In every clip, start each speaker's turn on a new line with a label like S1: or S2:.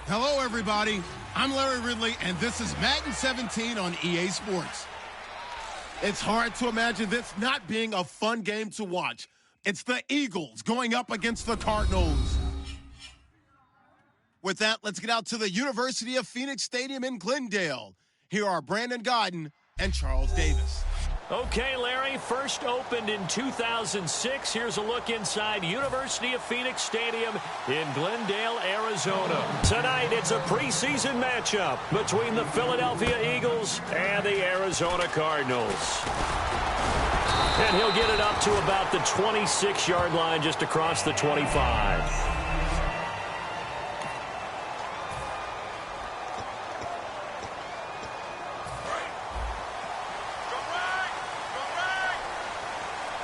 S1: Hello, everybody. I'm Larry Ridley, and this is Madden 17 on EA Sports. It's hard to imagine this not being a fun game to watch. It's the Eagles going up against the Cardinals. With that, let's get out to the University of Phoenix Stadium in Glendale. Here are Brandon Godden and Charles Davis.
S2: Okay, Larry, first opened in 2006. Here's a look inside University of Phoenix Stadium in Glendale, Arizona. Tonight, it's a preseason matchup between the Philadelphia Eagles and the Arizona Cardinals. And he'll get it up to about the 26-yard line, just across the 25.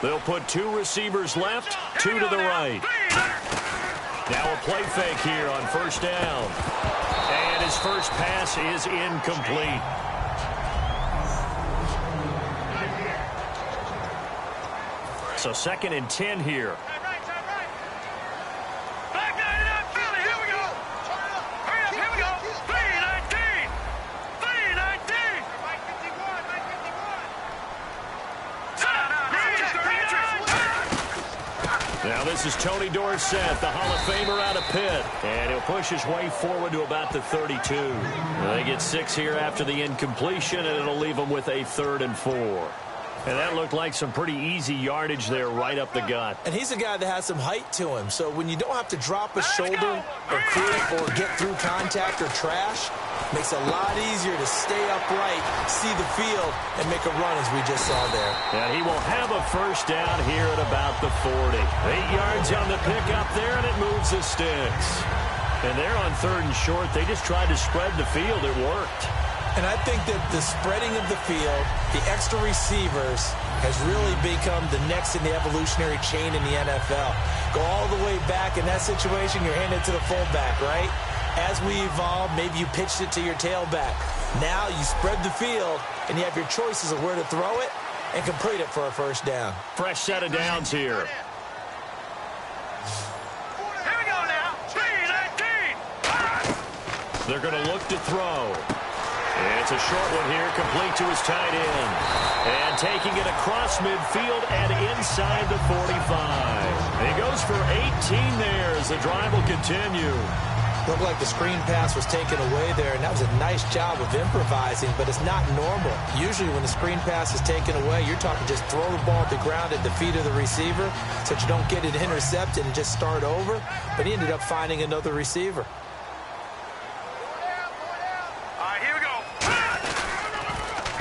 S2: They'll put two receivers left, two to the right. Now a play fake here on first down. And his first pass is incomplete. So 2nd and 10 here. Now this is Tony Dorsett, the Hall of Famer out of Pitt. And he'll push his way forward to about the 32. They get 6 here after the incompletion, and it'll leave them with a 3rd and 4. And that looked like some pretty easy yardage there right up the gut.
S3: And he's a guy that has some height to him. So when you don't have to drop a shoulder or creep or get through contact or trash, makes it a lot easier to stay upright, see the field, and make a run as we just saw there.
S2: And he will have a first down here at about the 40. 8 yards on the pickup there, and it moves the sticks. And they're on 3rd and short. They just tried to spread the field. It worked.
S3: And I think that the spreading of the field, the extra receivers, has really become the next in the evolutionary chain in the NFL. Go all the way back in that situation, you're handed to the fullback, right? As we evolve, maybe you pitched it to your tailback. Now you spread the field, and you have your choices of where to throw it and complete it for a first down.
S2: Fresh set of downs here.
S4: Here we go now. 3-19.
S2: They're going to look to throw. It's a short one here, complete to his tight end. And taking it across midfield and inside the 45. He goes for 18 there as the drive will continue.
S3: Looked like the screen pass was taken away there, and that was a nice job of improvising, but it's not normal. Usually when the screen pass is taken away, you're talking just throw the ball at the ground at the feet of the receiver so that you don't get it intercepted and just start over. But he ended up finding another receiver.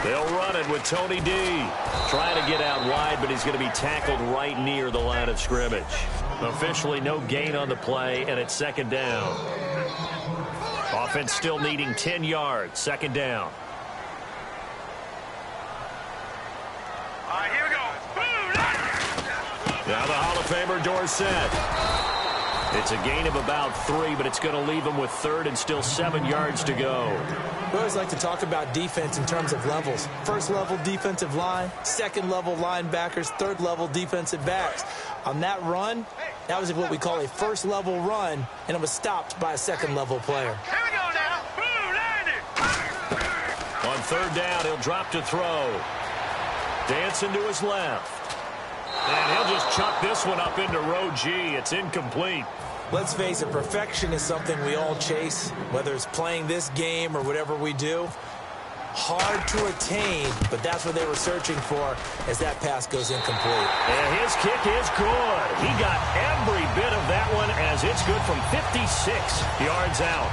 S2: They'll run it with Tony D. Trying to get out wide, but he's going to be tackled right near the line of scrimmage. Officially no gain on the play, and it's 2nd down. Offense still needing 10 yards. 2nd down.
S4: Here we go.
S2: Now the Hall of Famer Dorsett. It's a gain of about 3, but it's going to leave him with 3rd and still 7 yards to go.
S3: We always like to talk about defense in terms of levels. 1st level defensive line, 2nd level linebackers, 3rd level defensive backs. On that run, that was what we call a 1st level run, and it was stopped by a 2nd level player.
S4: Here we go now.
S2: On 3rd down, he'll drop to throw. Dancing to his left. And he'll just chuck this one up into row G. It's incomplete.
S3: Let's face it, perfection is something we all chase, whether it's playing this game or whatever we do. Hard to attain, but that's what they were searching for as that pass goes incomplete.
S2: And his kick is good. He got every bit of that one as it's good from 56 yards out.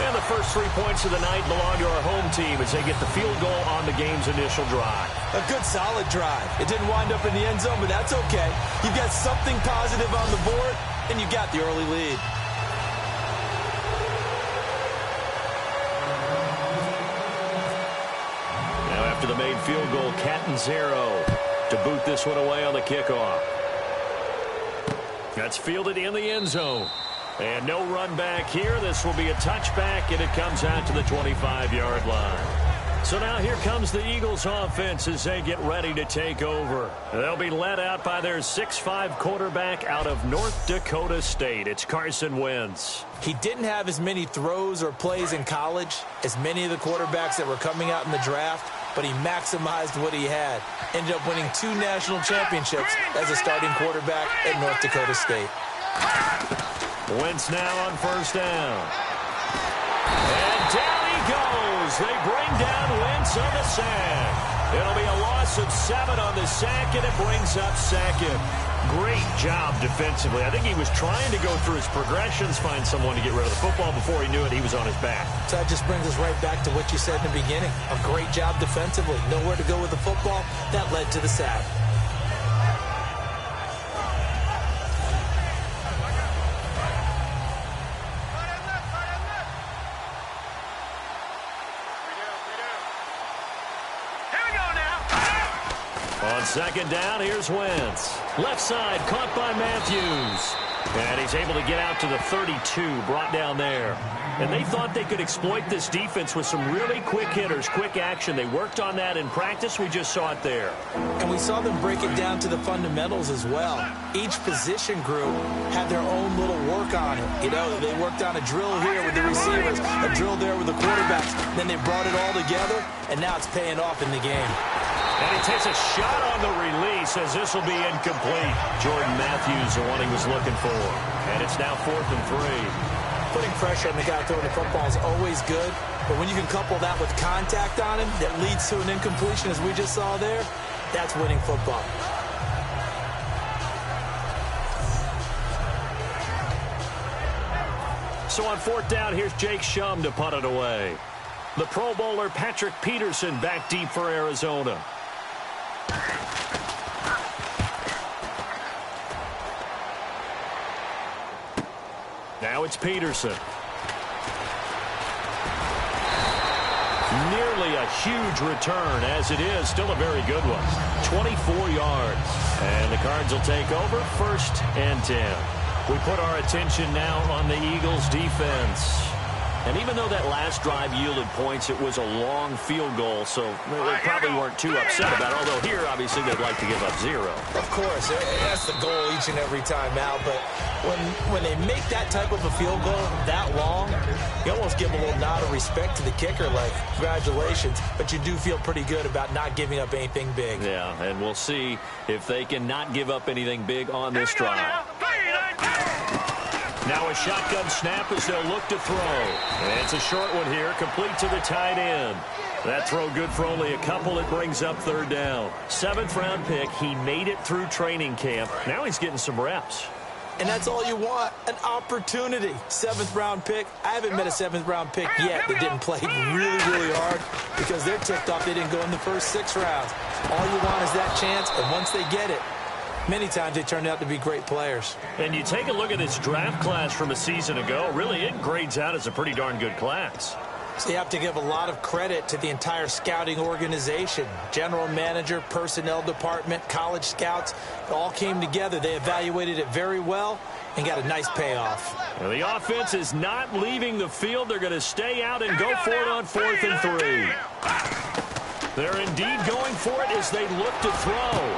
S2: And the first 3 points of the night belong to our home team as they get the field goal on the game's initial drive.
S3: A good, solid drive. It didn't wind up in the end zone, but that's okay. You've got something positive on the board, and you got the early lead.
S2: Now after the made field goal, Catanzaro to boot this one away on the kickoff. That's fielded in the end zone. And no run back here. This will be a touchback, and it comes out to the 25-yard line. So now here comes the Eagles offense as they get ready to take over. They'll be led out by their 6'5" quarterback out of North Dakota State. It's Carson Wentz.
S3: He didn't have as many throws or plays in college as many of the quarterbacks that were coming out in the draft, but he maximized what he had. Ended up winning 2 national championships as a starting quarterback at North Dakota State.
S2: Wentz now on first down. And down he goes. They bring down Wentz on the sack. It'll be a loss of 7 on the sack, and it brings up second. Great job defensively. I think he was trying to go through his progressions, find someone to get rid of the football. Before he knew it, he was on his back.
S3: So that just brings us right back to what you said in the beginning. A great job defensively. Nowhere to go with the football. That led to the sack.
S2: On second down, here's Wentz. Left side, caught by Matthews. And he's able to get out to the 32, brought down there. And they thought they could exploit this defense with some really quick hitters, quick action. They worked on that in practice. We just saw it there.
S3: And we saw them break it down to the fundamentals as well. Each position group had their own little work on it. You know, they worked on a drill here with the receivers, a drill there with the quarterbacks. Then they brought it all together, and now it's paying off in the game.
S2: And he takes a shot on the release as this will be incomplete. Jordan Matthews, the one he was looking for. And it's now 4th and 3.
S3: Putting pressure on the guy throwing the football is always good, but when you can couple that with contact on him that leads to an incompletion, as we just saw there, that's winning football.
S2: So on 4th down, here's Jake Shum to punt it away. The Pro Bowler Patrick Peterson back deep for Arizona. Now it's Peterson. Nearly a huge return, as it is. Still a very good one. 24 yards. And the Cards will take over 1st and 10. We put our attention now on the Eagles' defense. And even though that last drive yielded points, it was a long field goal, so they probably weren't too upset about it. Although here, obviously, they'd like to give up 0.
S3: Of course, that's the goal each and every time out. But when they make that type of a field goal that long, you almost give a little nod of respect to the kicker, like, congratulations. But you do feel pretty good about not giving up anything big.
S2: Yeah, and we'll see if they can not give up anything big on this drive. Now a shotgun snap as they'll look to throw. And it's a short one here, complete to the tight end. That throw good for only a couple. It brings up 3rd down. 7th round pick. He made it through training camp. Now he's getting some reps.
S3: And that's all you want, an opportunity. 7th round pick. I haven't met a 7th round pick yet that didn't play really, really hard because they're ticked off they didn't go in the first 6 rounds. All you want is that chance, and once they get it, many times they turned out to be great players.
S2: And you take a look at this draft class from a season ago, really it grades out as a pretty darn good class.
S3: So you have to give a lot of credit to the entire scouting organization. General manager, personnel department, college scouts, it all came together. They evaluated it very well and got a nice payoff.
S2: Well, the offense is not leaving the field. They're going to stay out and go for it on 4th and 3. They're indeed going for it as they look to throw.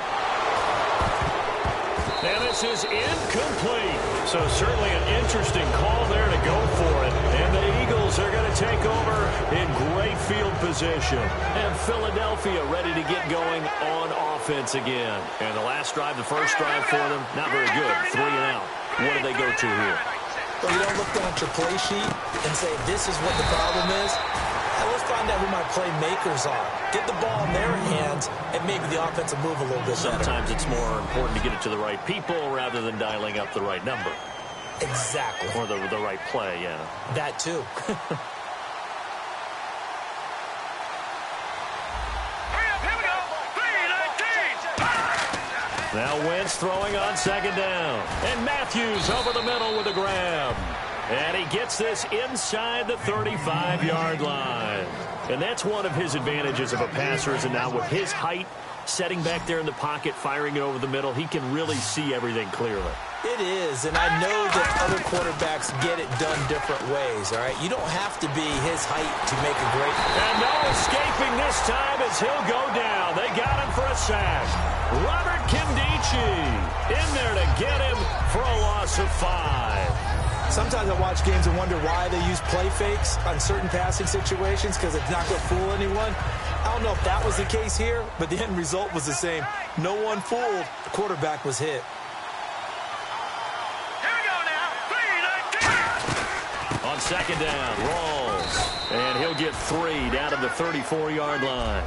S2: And this is incomplete. So certainly an interesting call there to go for it. And the Eagles are going to take over in great field position. And Philadelphia ready to get going on offense again. And the last drive, the first drive for them, not very good. 3 and out. What do they go to here?
S3: Well, you don't look down at your play sheet and say, this is what the problem is. Let's find out who my playmakers are. Get the ball in their hands, and maybe the offense will move a little bit better.
S2: Sometimes it's more important to get it to the right people rather than dialing up the right number.
S3: Exactly.
S2: Or the right play, yeah.
S3: That too.
S2: Now Wentz throwing on 2nd down. And Matthews over the middle with a grab. And he gets this inside the 35-yard line. And that's one of his advantages of a passer, is now with his height, setting back there in the pocket, firing it over the middle, he can really see everything clearly.
S3: It is, and I know that other quarterbacks get it done different ways, all right? You don't have to be his height to make a great play.
S2: And no escaping this time as he'll go down. They got him for a sack. Robert Kindici in there to get him for a loss of 5.
S3: Sometimes I watch games and wonder why they use play fakes on certain passing situations because it's not going to fool anyone. I don't know if that was the case here, but the end result was the same. No one fooled. The quarterback was hit.
S2: On second down, Rawls. And he'll get 3 down to the 34-yard line.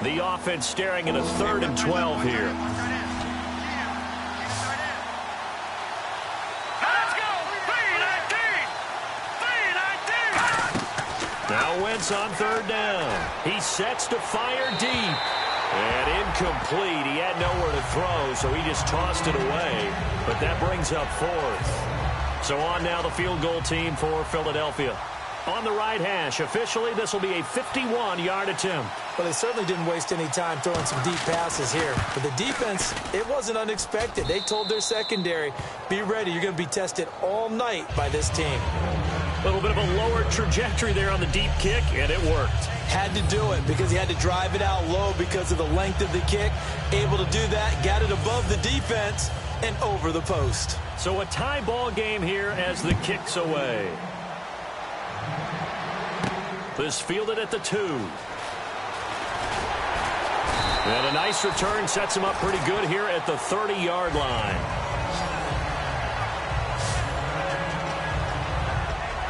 S2: The offense staring at a 3rd and 12 here.
S4: Let's go! 3-19!
S2: Now Wentz on 3rd down. He sets to fire deep. And incomplete. He had nowhere to throw, so he just tossed it away. But that brings up 4th. So on now the field goal team for Philadelphia. On the right hash, officially, this will be a 51-yard attempt.
S3: Well, they certainly didn't waste any time throwing some deep passes here. But the defense, it wasn't unexpected. They told their secondary, be ready. You're going to be tested all night by this team.
S2: A little bit of a lower trajectory there on the deep kick, and it worked.
S3: Had to do it because he had to drive it out low because of the length of the kick. Able to do that, got it above the defense and over the post.
S2: So a tie ball game here as the kick's away. This fielded at the 2. And a nice return sets him up pretty good here at the 30-yard line.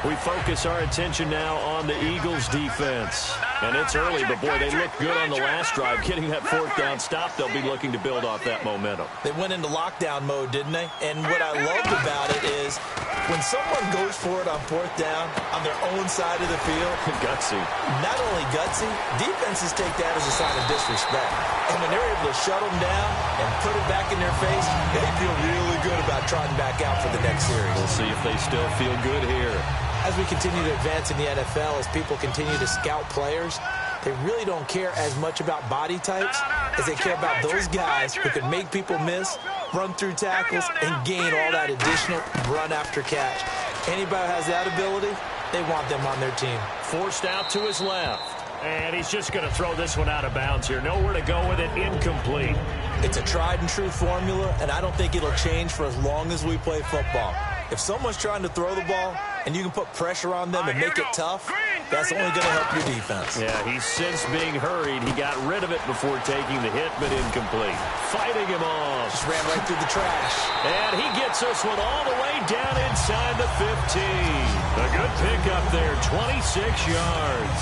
S2: We focus our attention now on the Eagles' defense. And it's early, but boy, they look good on the last drive. Getting that 4th down stop, they'll be looking to build off that momentum.
S3: They went into lockdown mode, didn't they? And what I loved about it is when someone goes for it on 4th down on their own side of the field.
S2: Gutsy.
S3: Not only gutsy, defenses take that as a sign of disrespect. And when they're able to shut them down and put it back in their face, they feel really good about trotting back out for the next series.
S2: We'll see if they still feel good here.
S3: As we continue to advance in the NFL, as people continue to scout players, they really don't care as much about body types as they care about those guys who can make people miss, run through tackles, and gain all that additional run after catch. Anybody who has that ability, they want them on their team.
S2: Forced out to his left. And he's just going to throw this one out of bounds here. Nowhere to go with it. Incomplete.
S3: It's a tried-and-true formula, and I don't think it'll change for as long as we play football. If someone's trying to throw the ball and you can put pressure on them and make it tough, that's only going to help your defense.
S2: Yeah, he's since being hurried. He got rid of it before taking the hit, but incomplete. Fighting him off.
S3: Just ran right through the trash.
S2: And he gets this one all the way down inside the 15. A good pickup there, 26 yards.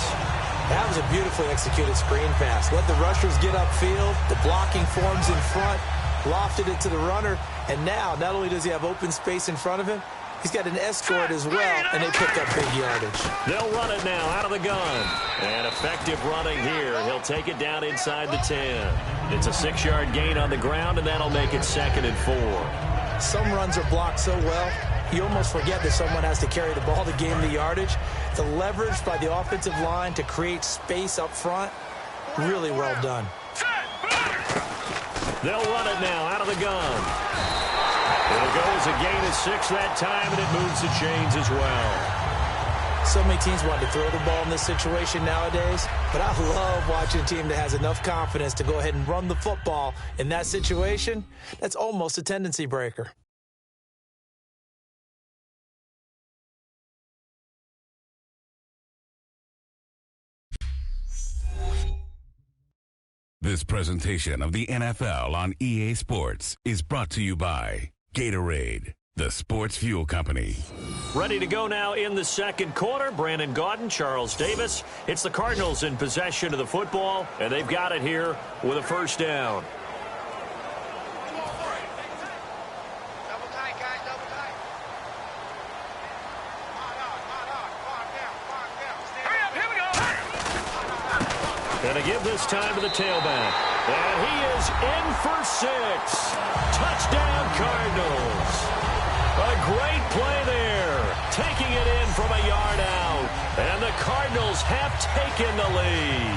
S3: That was a beautifully executed screen pass. Let the rushers get upfield. The blocking forms in front. Lofted it to the runner. And now, not only does he have open space in front of him, he's got an escort as well, and they pick up big yardage.
S2: They'll run it now out of the gun. And effective running here. He'll take it down inside the 10. It's a 6-yard gain on the ground, and that'll make it 2nd and 4.
S3: Some runs are blocked so well, you almost forget that someone has to carry the ball to gain the yardage. The leverage by the offensive line to create space up front, really well done.
S2: They'll run it now out of the gun. It'll go as a gain of 6 that time, and it moves the chains as well.
S3: So many teams want to throw the ball in this situation nowadays, but I love watching a team that has enough confidence to go ahead and run the football in that situation. That's almost a tendency breaker.
S5: This presentation of the NFL on EA Sports is brought to you by Gatorade, the sports fuel company.
S2: Ready to go now in the second quarter. Brandon Gaudin, Charles Davis. It's the Cardinals in possession of the football, and they've got it here with a 1st down.
S4: Double tight, guys, double tight. Hurry up, here we go.
S2: And to give this time to the tailback. And he is in for 6. Touchdown, Cardinals. A great play there. Taking it in from a yard out. And the Cardinals have taken the lead.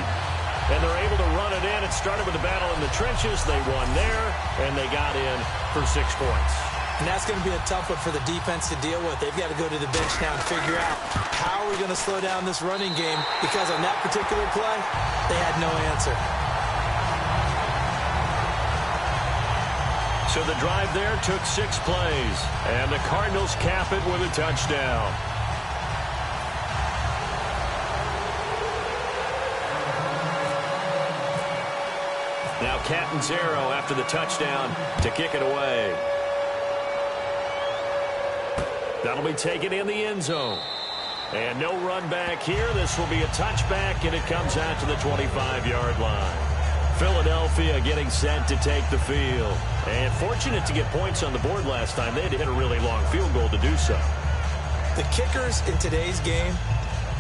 S2: and they're able to run it in. It started with a battle in the trenches. They won there, and they got in for 6 points.
S3: And that's going to be a tough one for the defense to deal with. They've got to go to the bench now and figure out how are we going to slow down this running game, because on that particular play, they had no answer.
S2: So the drive there took 6 plays, and the Cardinals cap it with a touchdown. Now Catanzaro after the touchdown to kick it away. That'll be taken in the end zone. And no run back here. This will be a touchback, and it comes out to the 25-yard line. Philadelphia getting set to take the field. And fortunate to get points on the board last time. They had to hit a really long field goal to do so.
S3: The kickers in today's game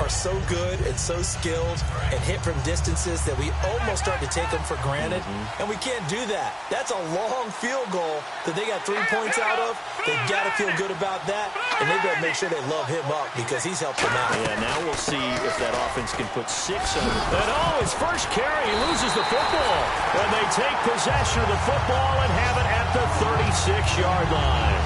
S3: are so good and so skilled and hit from distances that we almost start to take them for granted. And we can't do that. That's a long field goal that they got 3 points out of. They've got to feel good about that, and they've got to make sure they love him up because he's helped them out.
S2: Yeah, now we'll see if that offense can put 6 on him. And his first carry, he loses the football. And they take possession of the football and have it at the 36-yard line.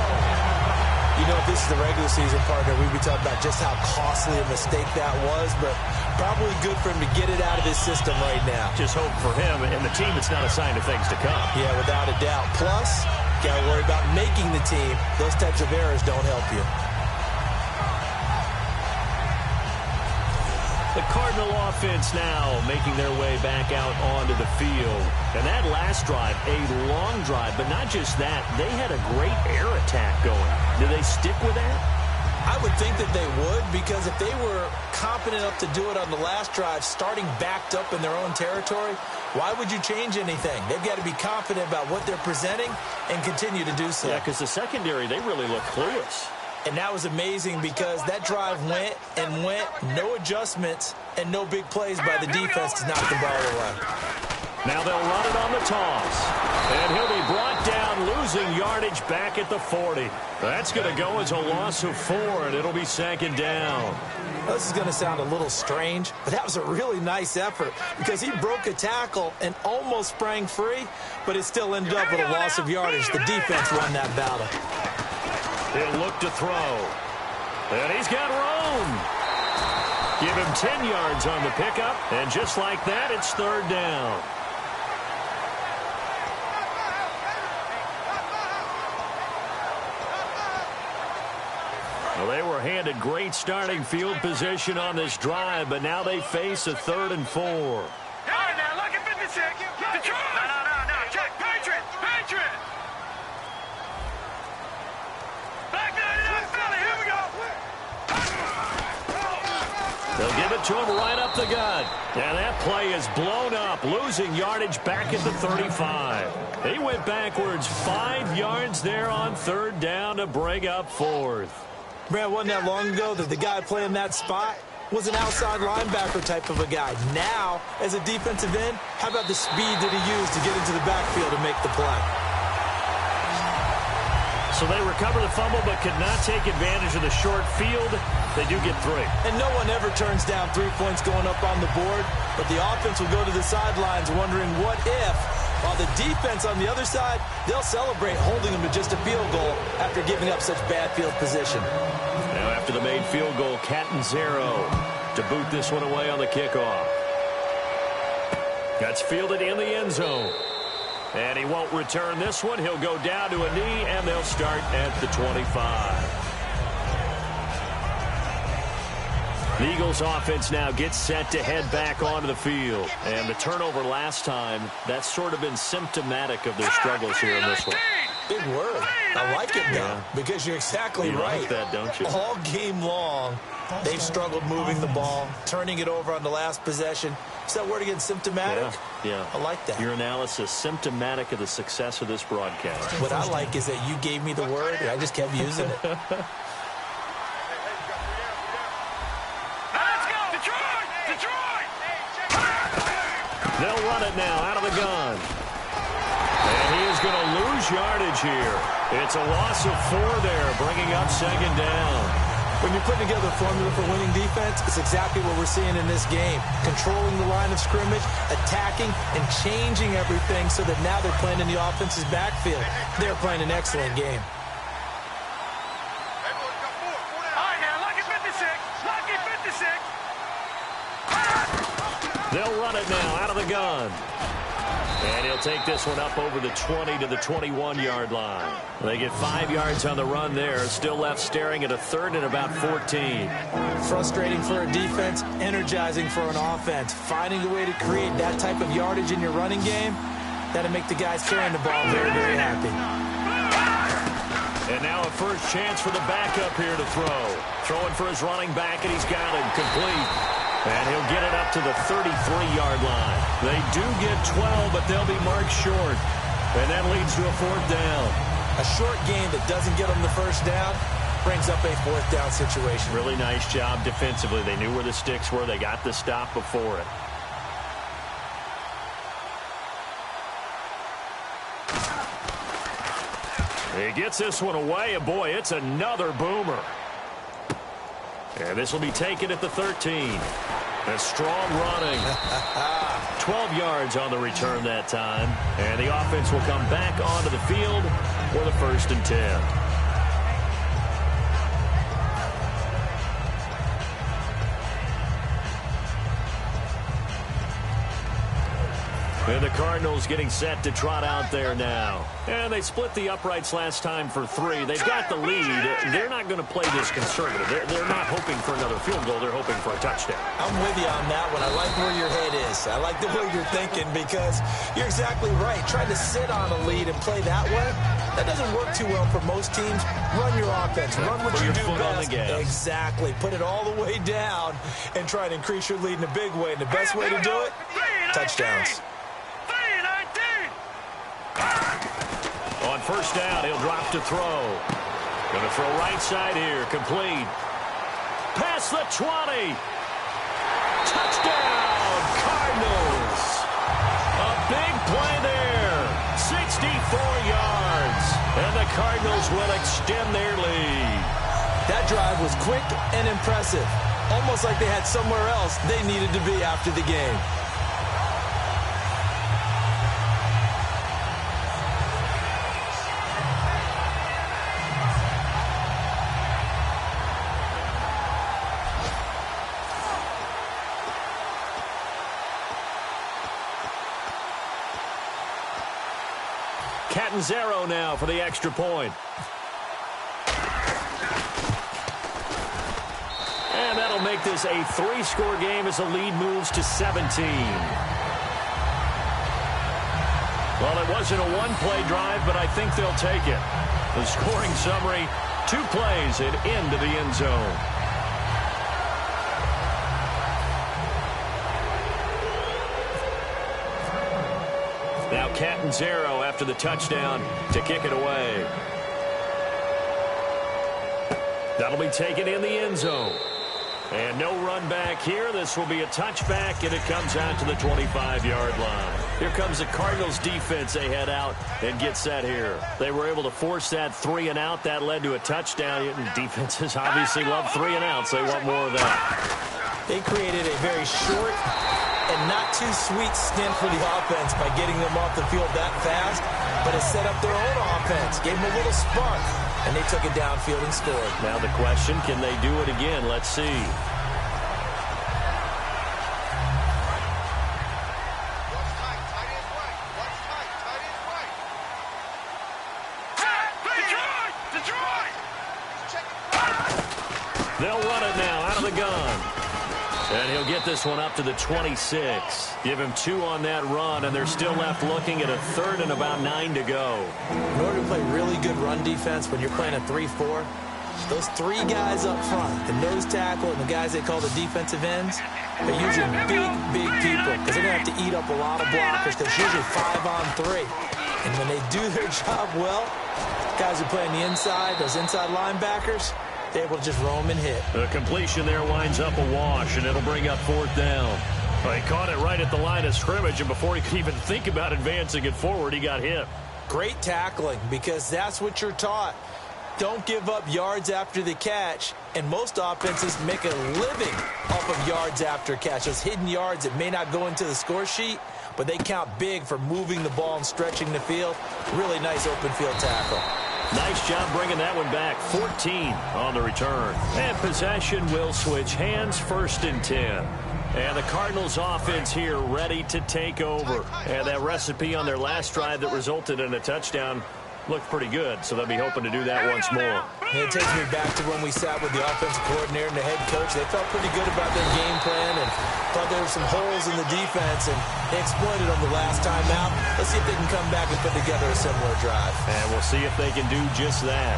S3: You know, if this is the regular season, partner, we'd be talking about just how costly a mistake that was, but probably good for him to get it out of his system right now.
S2: Just hope for him and the team it's not a sign of things to come.
S3: Yeah, without a doubt. Plus, got to worry about making the team. Those types of errors don't help you.
S2: The Cardinal offense now making their way back out onto the field. And that last drive, a long drive, but not just that. They had a great air attack going. Do they stick with that?
S3: I would think that they would, because if they were competent enough to do it on the last drive, starting backed up in their own territory, why would you change anything? They've got to be confident about what they're presenting and continue to do so.
S2: Yeah, because the secondary, they really look clueless.
S3: And that was amazing because that drive went and went, no adjustments, and no big plays by the defense to knock the ball away.
S2: Now they'll run it on the toss. And he'll be brought down, losing yardage back at the 40. That's going to go as a loss of 4, and it'll be 2nd down.
S3: This is going to sound a little strange, but that was a really nice effort because he broke a tackle and almost sprang free, but it still ended up with a loss of yardage. The defense won that battle.
S2: He'll look to throw. And he's got room. Give him 10 yards on the pickup, and just like that, it's 3rd down. Well, they were handed great starting field position on this drive, but now they face a 3rd and 4.
S4: All right, now, look at 56. Detroit! No. Check. Patriot! Back 99, Philly. Here we go.
S2: They'll give it to him right up the gut. And that play is blown up, losing yardage back at the 35. He went backwards 5 yards there on 3rd down to bring up 4th.
S3: Brad, wasn't that long ago that the guy playing that spot was an outside linebacker type of a guy. Now, as a defensive end, how about the speed that he used to get into the backfield to make the play?
S2: So they recover the fumble but could not take advantage of the short field. They do get 3.
S3: And no one ever turns down 3 points going up on the board, but the offense will go to the sidelines wondering what if, while the defense on the other side, they'll celebrate holding them to just a field goal after giving up such bad field position.
S2: Now after the made field goal, Catanzaro to boot this one away on the kickoff. That's fielded in the end zone. And he won't return this one. He'll go down to a knee, and they'll start at the 25. The Eagles offense now gets set to head back onto the field. And the turnover last time, that's sort of been symptomatic of their struggles here in this one.
S3: Big word. I like it now because you're exactly right.
S2: You like that, don't you?
S3: All game long, they've struggled moving the ball, turning it over on the last possession. Is that word again, symptomatic?
S2: Yeah.
S3: I like that.
S2: Your analysis, symptomatic of the success of this broadcast.
S3: What I like is that you gave me the word, and I just kept using it.
S4: Let's go! Detroit!
S2: They'll run it now out of the gun. And he is going to lose yardage here. It's a loss of 4 there, bringing up 2nd down.
S3: When you're putting together a formula for winning defense, it's exactly what we're seeing in this game. Controlling the line of scrimmage, attacking, and changing everything so that now they're playing in the offense's backfield. They're playing an excellent game.
S4: All right, now, lucky 56. Lucky 56.
S2: They'll run it now out of the gun. And he'll take this one up over the 20 to the 21-yard line. They get 5 yards on the run there. Still left staring at a third and about 14.
S3: Frustrating for a defense, energizing for an offense. Finding a way to create that type of yardage in your running game, that'll make the guys carrying the ball very, very happy.
S2: And now a first chance for the backup here to throw. Throwing for his running back, and he's got him complete. And he'll get it up to the 33-yard line. They do get 12, but they'll be marked short. And that leads to a fourth down.
S3: A short game that doesn't get them the first down brings up a fourth down situation.
S2: Really nice job defensively. They knew where the sticks were. They got the stop before it. He gets this one away, and boy, it's another boomer. And this will be taken at the 13. A strong running. 12 yards on the return that time. And the offense will come back onto the field for the 1st and 10. And the Cardinals getting set to trot out there now. And they split the uprights last time for 3. They've got the lead. They're not going to play this conservative. They're not hoping for another field goal. They're hoping for a touchdown.
S3: I'm with you on that one. I like where your head is. I like the way you're thinking because you're exactly right. Trying to sit on a lead and play that way, that doesn't work too well for most teams. Run your offense. Run what you do best. Exactly. Put it all the way down and try to increase your lead in a big way. And the best way to do it, touchdowns.
S2: On first down, he'll drop to throw. Going to throw right side here. Complete. Past the 20. Touchdown, Cardinals. A big play there. 64 yards. And the Cardinals will extend their lead.
S3: That drive was quick and impressive. Almost like they had somewhere else they needed to be after the game.
S2: Catanzaro now for the extra point. And that'll make this a 3-score game as the lead moves to 17. Well, it wasn't a one-play drive, but I think they'll take it. The scoring summary, 2 plays and into the end zone. Now Catanzaro after the touchdown to kick it away. That'll be taken in the end zone. And no run back here. This will be a touchback, and it comes out to the 25-yard line. Here comes the Cardinals defense. They head out and get set here. They were able to force that 3 and out. That led to a touchdown. And defenses obviously love 3 and outs. They want more of that.
S3: They created a very short and not too sweet stint for the offense by getting them off the field that fast, but it set up their own offense, gave them a little spark, and they took it downfield and scored.
S2: Now the question, can they do it again? Let's see. They'll run it now out of the gun. And he'll get this one up to the 26. Give him 2 on that run, and they're still left looking at a 3rd and about 9 to go.
S3: In order to play really good run defense when you're playing a 3-4, those 3 guys up front, the nose tackle and the guys they call the defensive ends, they're usually big people because they're going to have to eat up a lot of blockers because it's usually 5 on 3. And when they do their job well, guys who play on the inside, those inside linebackers, they're able to just roam and hit.
S2: The completion there winds up a wash, and it'll bring up 4th down. Well, he caught it right at the line of scrimmage, and before he could even think about advancing it forward, he got hit.
S3: Great tackling because that's what you're taught. don't give up yards after the catch, and most offenses make a living off of yards after catch. Those hidden yards that may not go into the score sheet, but they count big for moving the ball and stretching the field. Really nice open field tackle.
S2: Nice job bringing that one back. 14 on the return. And possession will switch hands, 1st and 10. And the Cardinals offense here ready to take over. And that recipe on their last drive that resulted in a touchdown looked pretty good, so they'll be hoping to do that once more.
S3: It takes me back to when we sat with the offensive coordinator and the head coach. They felt pretty good about their game plan and thought there were some holes in the defense, and they exploited them the last time out. Let's see if they can come back and put together a similar drive.
S2: And we'll see if they can do just that.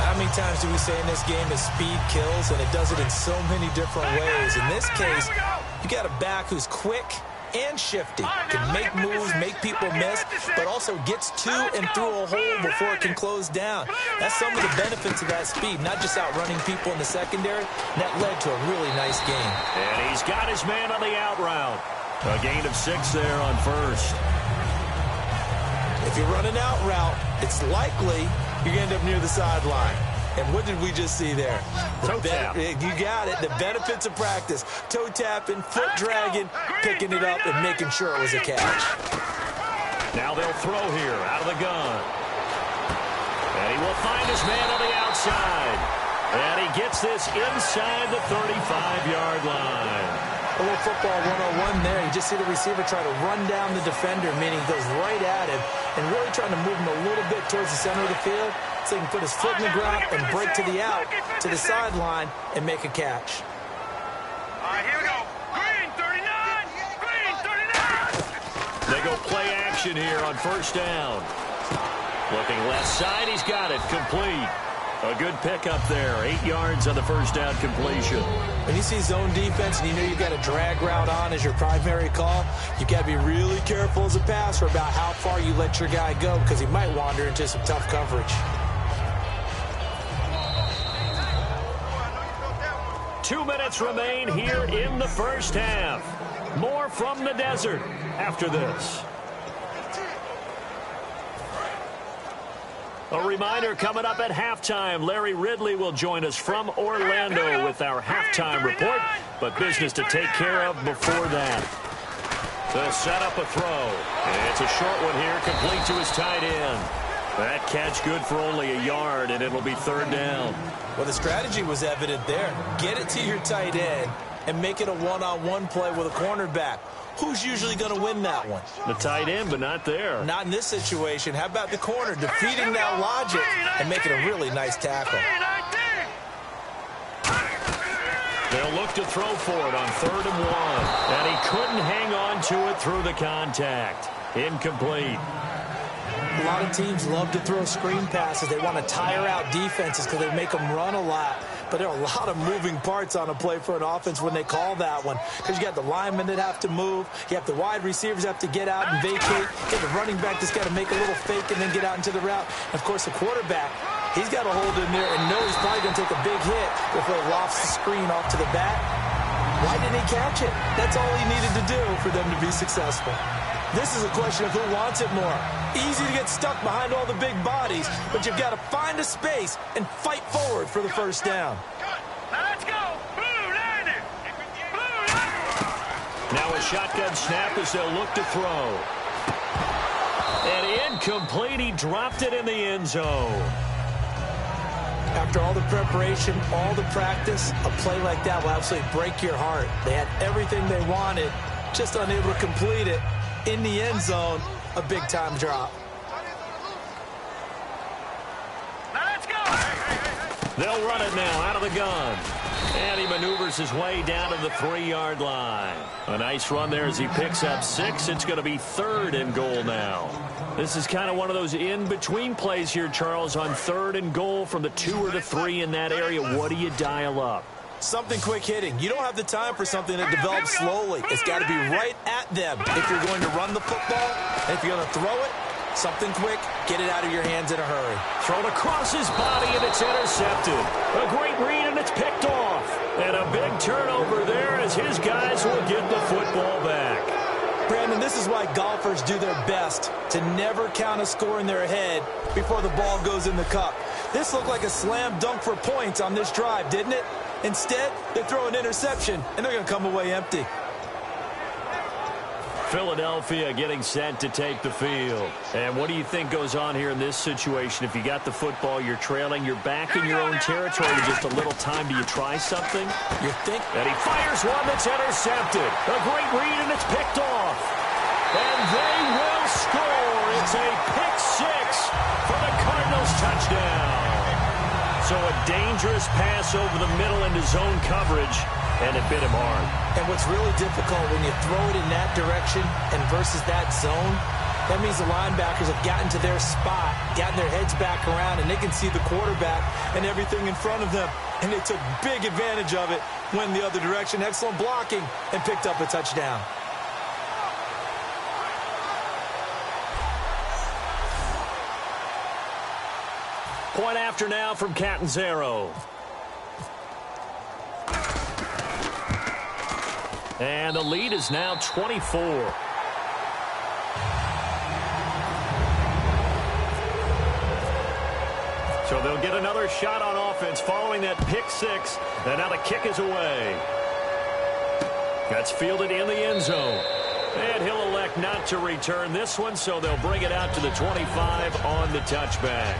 S3: How many times do we say in this game that speed kills, and it does it in so many different ways? In this case, you got a back who's quick and shifty, can make moves, make people miss, but also gets to and through a hole before it can close down. That's some of the benefits of that speed, not just outrunning people in the secondary. And that led to a really nice game.
S2: And he's got his man on the out route. A gain of 6 there on 1st.
S3: If you run an out route, it's likely you're going to end up near the sideline. And what did we just see there?
S2: Toe tap.
S3: You got it. The benefits of practice. Toe tapping, foot dragging, picking it up, and making sure it was a catch.
S2: Now they'll throw here out of the gun. And he will find his man on the outside. And he gets this inside the 35-yard line.
S3: A little football 101 there. You just see the receiver try to run down the defender, meaning he goes right at him and really trying to move him a little bit towards the center of the field so he can put his foot in the ground and break to the out, to the sideline, and make a catch.
S4: All right, here we go. Green 39! Green 39!
S2: They go play action here on 1st down. Looking left side, he's got it. Complete. A good pickup there. 8 yards on the 1st down completion.
S3: When you see zone defense and you know you've got a drag route on as your primary call, you've got to be really careful as a passer about how far you let your guy go because he might wander into some tough coverage.
S2: 2 minutes remain here in the 1st half. More from the desert after this. A reminder coming up at halftime. Larry Ridley will join us from Orlando with our halftime report, but business to take care of before that. They'll set up a throw. It's a short one here, complete to his tight end. That catch good for only a yard, and it'll be 3rd down.
S3: Well, the strategy was evident there. Get it to your tight end and make it a one-on-one play with a cornerback. Who's usually going to win that one?
S2: The tight end, but not there.
S3: Not in this situation. How about the corner defeating that logic and making a really nice tackle?
S2: They'll look to throw for it on 3rd and 1. And he couldn't hang on to it through the contact. Incomplete.
S3: A lot of teams love to throw screen passes. They want to tire out defenses because they make them run a lot. But there are a lot of moving parts on a play for an offense when they call that one. Because you got the linemen that have to move. You have the wide receivers have to get out and vacate. You have the running back that's got to make a little fake and then get out into the route. And, of course, the quarterback, he's got to hold in there and know he's probably going to take a big hit before he lofts the screen off to the back. Why didn't he catch it? That's all he needed to do for them to be successful. This is a question of who wants it more. Easy to get stuck behind all the big bodies, but you've got to find a space and fight forward for the 1st down.
S4: Now let's go. Blue line it. Blue line.
S2: Now a shotgun snap as they'll look to throw. And incomplete. He dropped it in the end zone.
S3: After all the preparation, all the practice, a play like that will absolutely break your heart. They had everything they wanted, just unable to complete it. In the end zone, a big-time drop.
S4: Now let's go.
S2: They'll run it now out of the gun. And he maneuvers his way down to the 3-yard line. A nice run there as he picks up 6. It's going to be 3rd and goal now. This is kind of one of those in-between plays here, Charles, on 3rd and goal from the 2 or the 3 in that area. What do you dial up?
S3: Something quick hitting. You don't have the time for something that develops slowly. It's got to be right at them if you're going to run the football. And if you're going to throw it, something quick, get it out of your hands in a hurry.
S2: Thrown across his body, and it's intercepted. A great read, and it's picked off. And a big turnover there as his guys will get the football back.
S3: Brandon, this is why golfers do their best to never count a score in their head before the ball goes in the cup. This looked like a slam dunk for points on this drive, didn't it? Instead, they throw an interception, and they're going to come away empty.
S2: Philadelphia getting set to take the field. And what do you think goes on here in this situation? If you got the football, you're trailing, you're back in your own territory with just a little time. Do you try something?
S3: And
S2: he fires one that's intercepted. A great read, and it's picked off. And they will score. It's a pick six for the Cardinals touchdown. So a dangerous pass over the middle into zone coverage, and it bit him hard.
S3: And what's really difficult when you throw it in that direction and versus that zone, that means the linebackers have gotten to their spot, gotten their heads back around, and they can see the quarterback and everything in front of them. And they took big advantage of it, went the other direction, excellent blocking, and picked up a touchdown.
S2: Point after now from Catanzaro. And the lead is now 24. So they'll get another shot on offense following that pick six. And now the kick is away. That's fielded in the end zone. And he'll elect not to return this one, so they'll bring it out to the 25 on the touchback.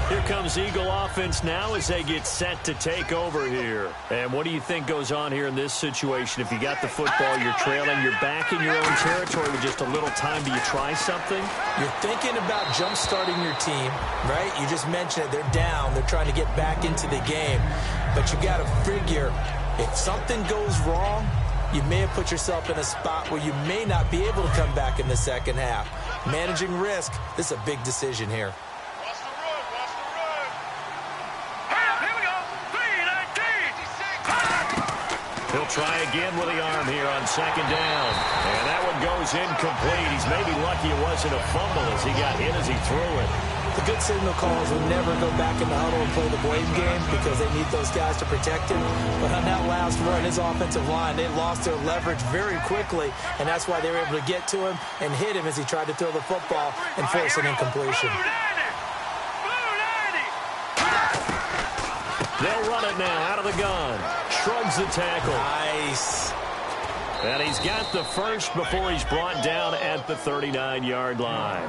S2: Here comes Eagle offense now as they get set to take over here. And what do you think goes on here in this situation? If you got the football, you're trailing, you're back in your own territory with just a little time. Do you try something?
S3: You're thinking about jump-starting your team, right? You just mentioned it. They're down. They're trying to get back into the game. But you got to figure, if something goes wrong, you may have put yourself in a spot where you may not be able to come back in the second half. Managing risk, this is a big decision here.
S2: He'll try again with the arm here on second down. And that one goes incomplete. He's maybe lucky it wasn't a fumble as he got hit as he threw it.
S3: The good signal calls will never go back in the huddle and play the blame game because they need those guys to protect him. But on that last run, his offensive line, they lost their leverage very quickly, and that's why they were able to get to him and hit him as he tried to throw the football and force an incompletion.
S2: They'll run it now out of the gun. Shrugs the tackle.
S3: Nice.
S2: And he's got the first before he's brought down at the 39-yard line.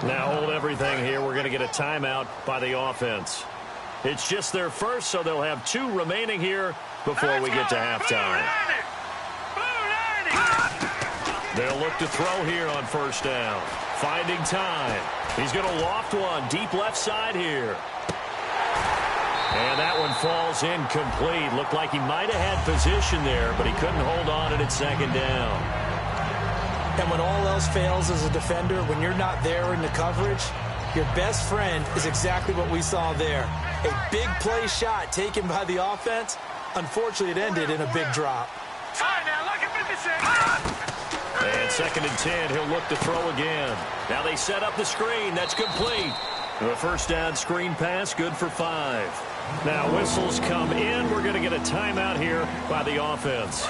S2: Now hold everything here. We're going to get a timeout by the offense. It's just their first, so they'll have 2 remaining here before we get to halftime. They'll look to throw here on first down. Finding time. He's going to loft one deep left side here. And that one falls incomplete. Looked like he might have had position there, but he couldn't hold on at second down.
S3: And when all else fails as a defender, when you're not there in the coverage, your best friend is exactly what we saw there. A big play shot taken by the offense. Unfortunately, it ended in a big drop.
S2: And second and 10, he'll look to throw again. Now they set up the screen. That's complete. A first down screen pass, good for 5. Now whistles come in. We're going to get a timeout here by the offense.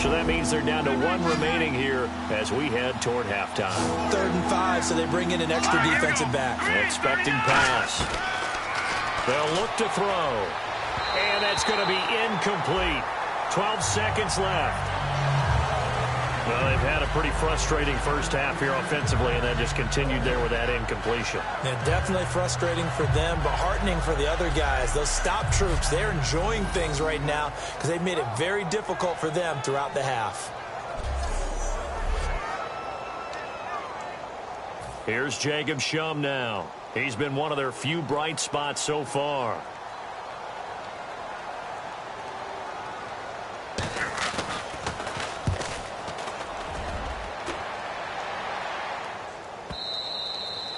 S2: So that means they're down to 1 remaining here as we head toward halftime.
S3: 3rd and 5, so they bring in an extra defensive back.
S2: Expecting pass. They'll look to throw. And that's going to be incomplete. 12 seconds left. Well, they've had a pretty frustrating first half here offensively, and then just continued there with that incompletion.
S3: Yeah, definitely frustrating for them, but heartening for the other guys. Those stop troops, they're enjoying things right now because they've made it very difficult for them throughout the half.
S2: Here's Jacob Shum now. He's been one of their few bright spots so far.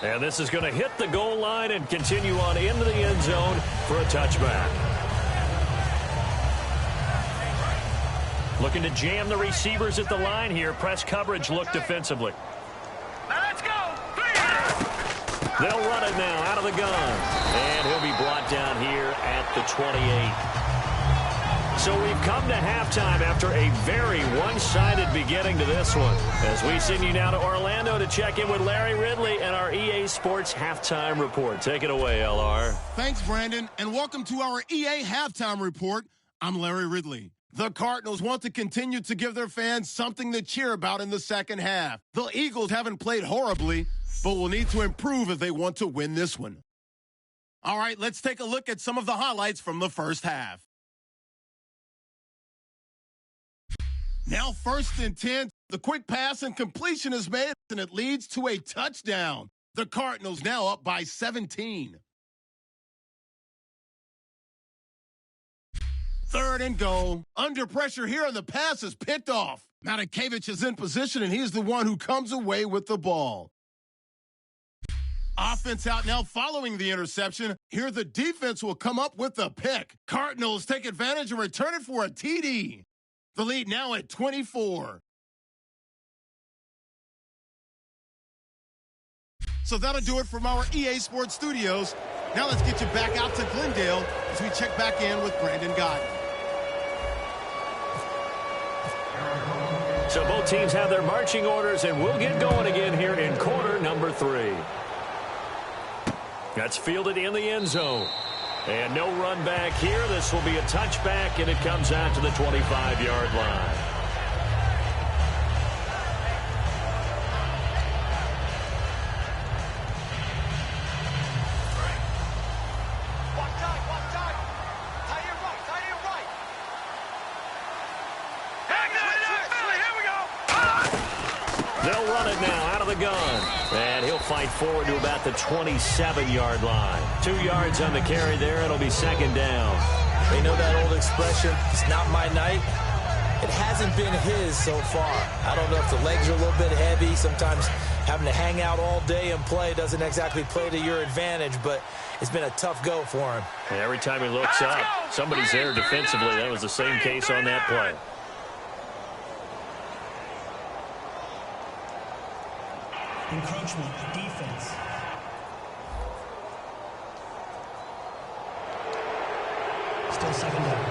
S2: And this is going to hit the goal line and continue on into the end zone for a touchback. Looking to jam the receivers at the line here. Press coverage look defensively.
S4: Now let's go.
S2: They'll run it now out of the gun. And he'll be brought down here at the 28. So we've come to halftime after a very one-sided beginning to this one. As we send you now to Orlando to check in with Larry Ridley and our EA Sports Halftime Report. Take it away, LR.
S1: Thanks, Brandon, and welcome to our EA Halftime Report. I'm Larry Ridley. The Cardinals want to continue to give their fans something to cheer about in the second half. The Eagles haven't played horribly, but will need to improve if they want to win this one. All right, let's take a look at some of the highlights from the first half. Now 1st and 10, the quick pass and completion is made, and it leads to a touchdown. The Cardinals now up by 17. 3rd and goal. Under pressure here, and the pass is picked off. Matakevich is in position, and he's the one who comes away with the ball. Offense out now following the interception. Here the defense will come up with the pick. Cardinals take advantage and return it for a TD. The lead now at 24. So that'll do it from our EA Sports Studios. Now let's get you back out to Glendale as we check back in with Brandon Godden.
S2: So both teams have their marching orders, and we'll get going again here in quarter number 3. That's fielded in the end zone. And no run back here. This will be a touchback, and it comes out to the 25-yard line. They'll run it now out of the gun. And he'll fight forward to about the 27-yard line. 2 yards on the carry there. It'll be 2nd down.
S3: They know that old expression, it's not my night. It hasn't been his so far. I don't know if the legs are a little bit heavy. Sometimes having to hang out all day and play doesn't exactly play to your advantage, but it's been a tough go for him.
S2: And every time he looks up, somebody's there defensively. That was the same case on that play.
S6: Encroachment, defense. Still 2nd down.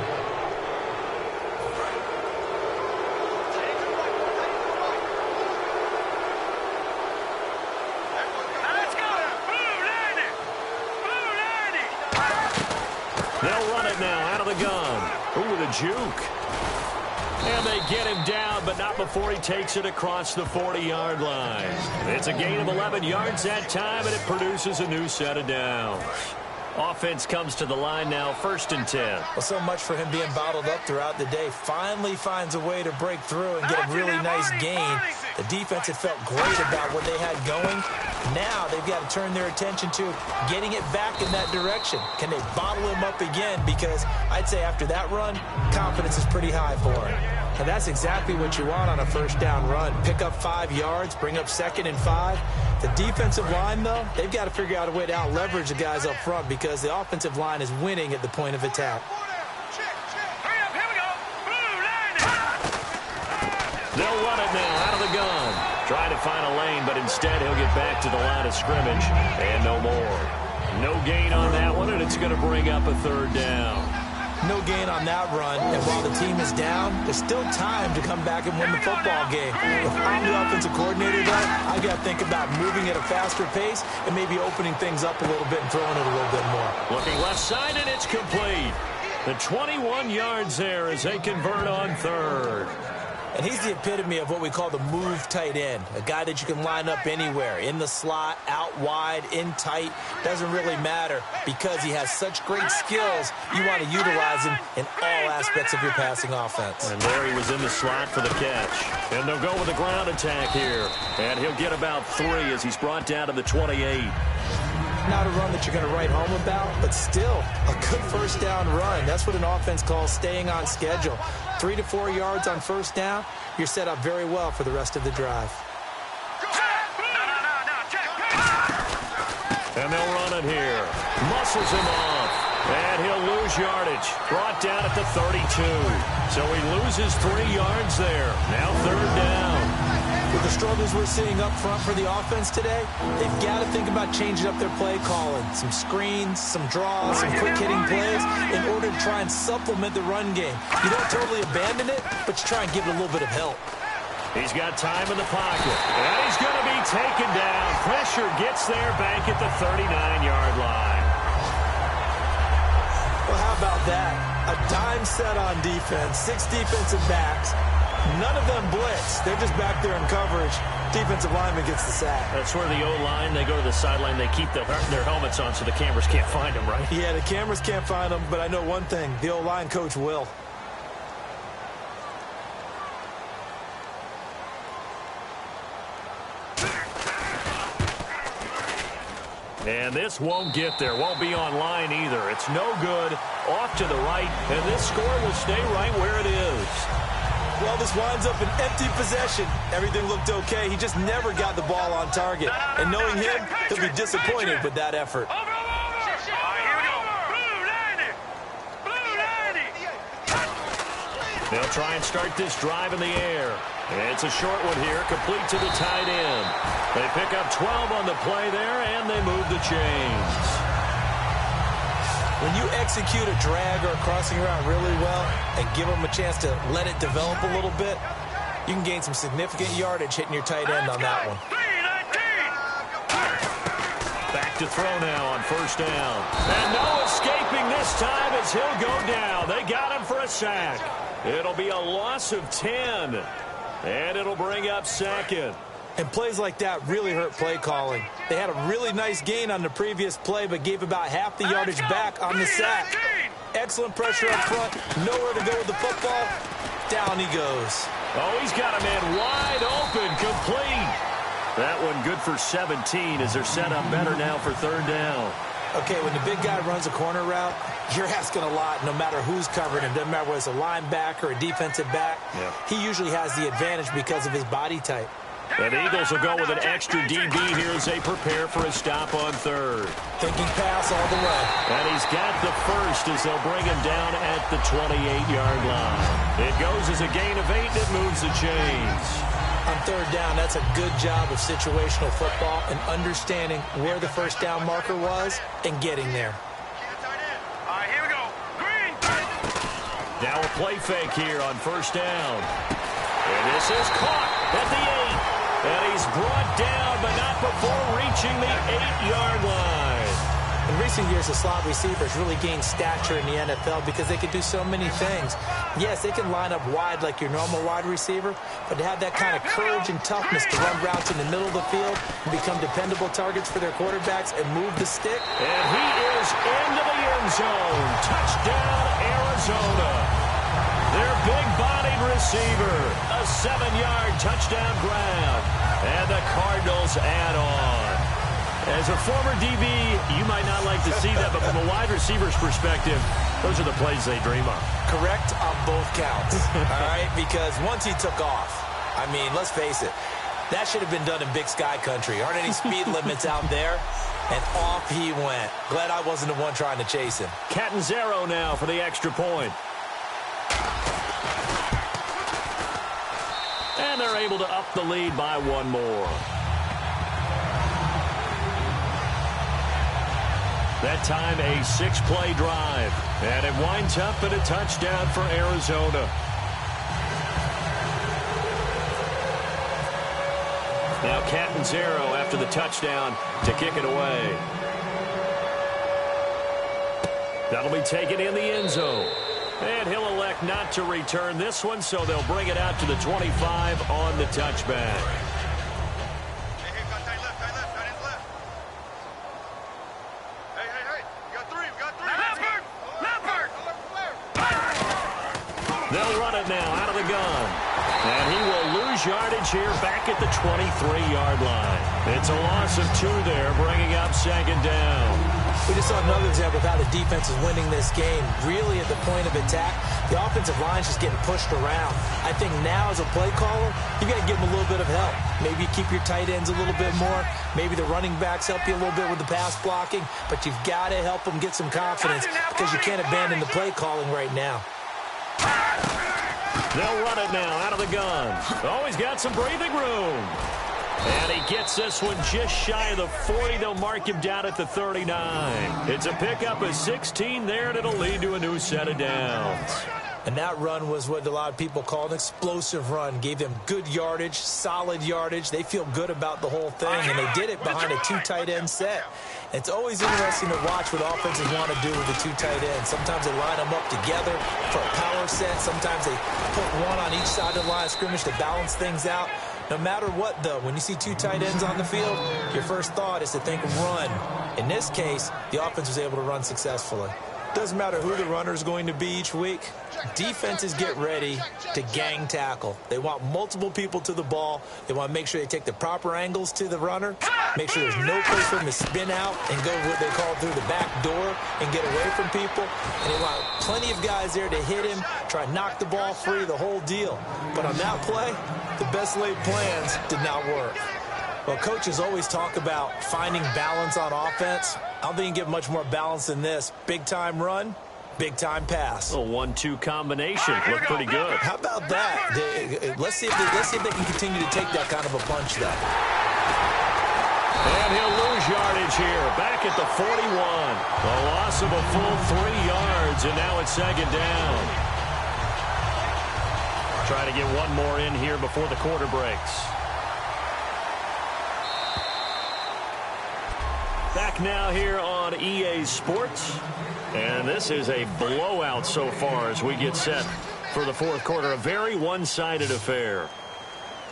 S4: Let's go.
S2: They'll run it now out of the gun. Ooh, the juke. And they get him down, but not before he takes it across the 40-yard line. It's a gain of 11 yards that time, and it produces a new set of downs. Offense comes to the line now, 1st and 10.
S3: Well, so much for him being bottled up throughout the day. Finally finds a way to break through and get a really nice gain. The defense had felt great about what they had going. Now they've got to turn their attention to getting it back in that direction. Can they bottle him up again? Because I'd say after that run, confidence is pretty high for him. And that's exactly what you want on a 1st down run. Pick up 5 yards, bring up 2nd and 5. The defensive line, though, they've got to figure out a way to out-leverage the guys up front because the offensive line is winning at the point of attack.
S2: They'll run it now out of the gun. Trying to find a lane, but instead he'll get back to the line of scrimmage and no more. No gain on that one, and it's going to bring up a 3rd down.
S3: No gain on that run, and while the team is down, there's still time to come back and win the football game. If I'm the offensive coordinator, though, I've got to think about moving at a faster pace and maybe opening things up a little bit and throwing it a little bit more.
S2: Looking left side, and it's complete. The 21 yards there as they convert on 3rd.
S3: And he's the epitome of what we call the move tight end, a guy that you can line up anywhere, in the slot, out wide, in tight, doesn't really matter because he has such great skills. You want to utilize him in all aspects of your passing offense.
S2: And there he was in the slot for the catch. And they'll go with a ground attack here. And he'll get about 3 as he's brought down to the 28.
S3: Not a run that you're going to write home about, but still a good 1st down run. That's what an offense calls staying on schedule. 3 to 4 yards on 1st down, you're set up very well for the rest of the drive.
S2: And they'll run it here. Muscles him off. And he'll lose yardage. Brought down at the 32. So he loses 3 yards there. Now 3rd down.
S3: With the struggles we're seeing up front for the offense today, they've got to think about changing up their play calling. Some screens, some draws, some quick-hitting plays in order to try and supplement the run game. You don't totally abandon it, but you try and give it a little bit of help.
S2: He's got time in the pocket, and he's going to be taken down. Pressure gets there back at the 39-yard line.
S3: Well, how about that? A dime set on defense, 6 defensive backs. None of them blitz. They're just back there in coverage. Defensive lineman gets the sack.
S2: That's where the O-line, they go to the sideline, they keep their helmets on so the cameras can't find them, right?
S3: Yeah, the cameras can't find them, but I know one thing. The O-line coach will.
S2: And this won't get there. Won't be online either. It's no good. Off to the right. And this score will stay right where it is.
S3: Well, this winds up an empty possession. Everything looked okay. He just never got the ball on target. And knowing him, he'll be disappointed with that effort.
S4: Over. All right, here we go. Blue 90.
S2: They'll try and start this drive in the air. It's a short one here, complete to the tight end. They pick up 12 on the play there, and they move the chains.
S3: When you execute a drag or a crossing route really well and give them a chance to let it develop a little bit, you can gain some significant yardage hitting your tight end on that one.
S2: Back to throw now on first down. And no escaping this time as he'll go down. They got him for a sack. It'll be a loss of 10. And it'll bring up second.
S3: And plays like that really hurt play calling. They had a really nice gain on the previous play, but gave about half the yardage back on the sack. Excellent pressure up front. Nowhere to go with the football. Down he goes.
S2: Oh, he's got a man wide open, complete. That one good for 17 as they're set up better now for third down.
S3: Okay, when the big guy runs a corner route, you're asking a lot no matter who's covering him. Doesn't matter whether it's a linebacker or a defensive back.
S2: Yeah.
S3: He usually has the advantage because of his body type.
S2: And the Eagles will go with an extra DB here as they prepare for a stop on third.
S3: Thinking pass all the way.
S2: And he's got the first as they'll bring him down at the 28-yard line. It goes as a gain of 8 that moves the chains.
S3: On third down, that's a good job of situational football and understanding where the first down marker was and getting there.
S4: All right, here we go. Green.
S2: Now a play fake here on first down. And this is caught at the 8. And he's brought down, but not before reaching the 8-yard line.
S3: In recent years, the slot receivers really gained stature in the NFL because they can do so many things. Yes, they can line up wide like your normal wide receiver, but to have that kind of courage and toughness to run routes in the middle of the field and become dependable targets for their quarterbacks and move the stick.
S2: And he is into the end zone. Touchdown, Arizona. Their big-bodied receiver, a 7-yard touchdown grab, and the Cardinals add on. As a former DB, you might not like to see that, but from a wide receiver's perspective, those are the plays they dream of.
S3: Correct on both counts, all right? Because once he took off, I mean, let's face it, that should have been done in Big Sky Country. Aren't any speed limits out there? And off he went. Glad I wasn't the one trying to chase him.
S2: Catanzaro now for the extra point. And they're able to up the lead by one more. That time a 6-play drive. And it winds up in a touchdown for Arizona. Now Catanzaro after the touchdown to kick it away. That'll be taken in the end zone. And he'll elect not to return this one, so they'll bring it out to the 25 on the touchback. They'll run it now out of the gun. And he will lose yardage here back at the 23-yard line. It's a loss of 2 there, bringing up second down.
S3: We just saw another example of how the defense is winning this game. Really at the point of attack, the offensive line's just getting pushed around. I think now as a play caller, you got to give them a little bit of help. Maybe you keep your tight ends a little bit more. Maybe the running backs help you a little bit with the pass blocking. But you've got to help them get some confidence because you can't abandon the play calling right now.
S2: They'll run it now out of the gun. Oh, he's got some breathing room. And he gets this one just shy of the 40. They'll mark him down at the 39. It's a pickup of 16 there, and it'll lead to a new set of downs.
S3: And that run was what a lot of people call an explosive run. Gave them good yardage, solid yardage. They feel good about the whole thing, and they did it behind a two tight end set. It's always interesting to watch what offenses want to do with the two tight ends. Sometimes they line them up together for a power set. Sometimes they put one on each side of the line of scrimmage to balance things out. No matter what, though, when you see two tight ends on the field, your first thought is to think run. In this case, the offense was able to run successfully. Doesn't matter who the runner is going to be each week. Defenses get ready to gang tackle. They want multiple people to the ball. They want to make sure they take the proper angles to the runner, make sure there's no place for him to spin out and go what they call through the back door and get away from people. And they want plenty of guys there to hit him, try to knock the ball free, the whole deal. But on that play, the best laid plans did not work. Well, coaches always talk about finding balance on offense. I don't think you can get much more balance than this. Big-time run, big-time pass.
S2: A 1-2 combination. Looked pretty good.
S3: How about that? Let's see if they can continue to take that kind of a punch, though.
S2: And he'll lose yardage here. Back at the 41. A loss of a full 3 yards, and now it's second down. Try to get one more in here before the quarter breaks. Back now here on EA Sports. And this is a blowout so far as we get set for the fourth quarter. A very one-sided affair.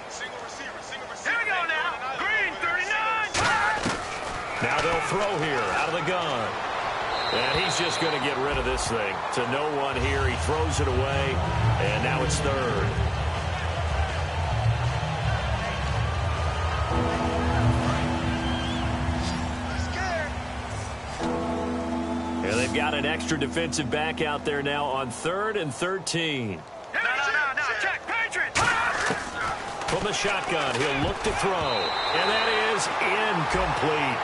S4: Here we go now. Green, 39.
S2: Now they'll throw here out of the gun. And he's just going to get rid of this thing. To no one here. He throws it away. And now it's third. And they've got an extra defensive back out there now on 3rd and 13.
S4: No. Check, Patriots.
S2: From the shotgun, he'll look to throw. And that is incomplete.